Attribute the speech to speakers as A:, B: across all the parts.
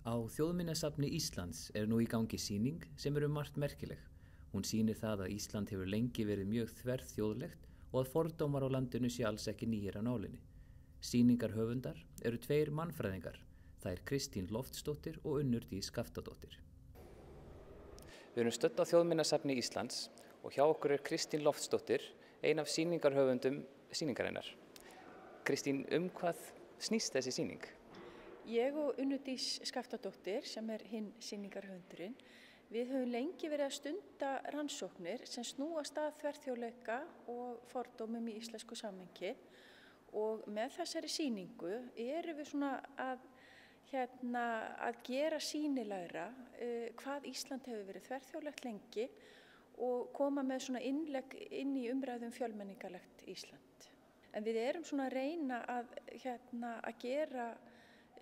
A: Á Þjóðminjasafni Íslands nú í gangi sýning sem margt merkileg. Hún sýnir það að Ísland hefur lengi verið mjög þverþjóðlegt og að fordómar á landinu sé alls ekki nýir af nálinni. Sýningarhöfundar tveir mannfræðingar, það Kristín Loftsdóttir og Unnur Dís Skaftadóttir. Við erum stödd á Þjóðminjasafni Íslands og hjá okkur Kristín Loftsdóttir, ein af sýningarhöfundum sýningarinnar. Kristín, hvað snýst þessi sýning?
B: Ég og Unnur Dís Skaftadóttir, sem hinn sýningarhöfundurinn, við höfum lengi verið að stunda rannsóknir sem snúast að þverþjóðleika og fordómum í íslensku samhengi, og með þessari sýningu erum við svona að gera sýnilegra hvað Ísland hefur verið þverþjóðlegt lengi og koma með svona innlegg inn í umræðum fjölmenningarlegt Ísland. En við erum svona að reyna að gera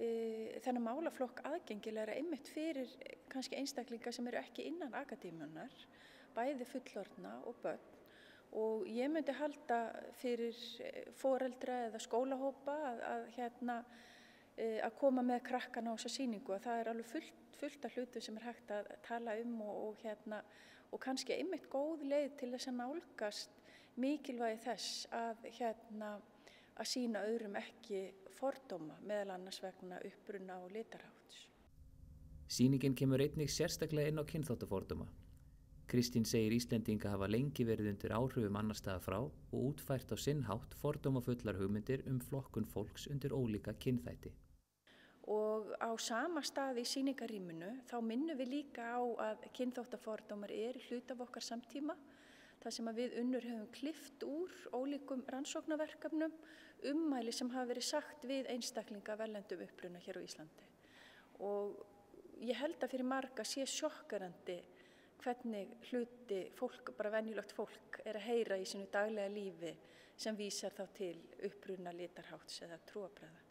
B: þennan málaflokk aðgengilegra einmitt fyrir kannski einstaklinga sem eru ekki innan akademíunnar, bæði fullorðna og börn. Og ég myndi halda fyrir foreldra eða skólahópa að koma með krakkana á þessa sýningu, og það alveg fullt af hlutum sem hægt að tala og kannski einmitt góð leið til þess að nálgast mikilvægi þess að sýna öðrum ekki fordóma, meðal annars vegna uppruna og litarhátts.
A: Sýningin kemur einnig sérstaklega inn á kynþáttafordóma. Kristín segir Íslendinga hafa lengi verið undir áhrifum annars staðar frá og útfært á sinn hátt fordómafullar hugmyndir flokkun fólks undir ólíka kynþætti.
B: Og á sama stað í sýningarrýminu þá minnum við líka á að kynþáttafordómar hluti af okkar samtíma. Það sem við Unnur höfum klippt úr ólíkum rannsóknarverkefnum, ummæli sem hafa verið sagt við einstaklinga af erlendum uppruna hér á Íslandi. Og ég held að fyrir marga sé sjokkerandi hvernig hluti fólk, bara venjulegt fólk, að heyra í sínu daglega lífi sem vísar þá til uppruna, litarhátts eða trúarbragða.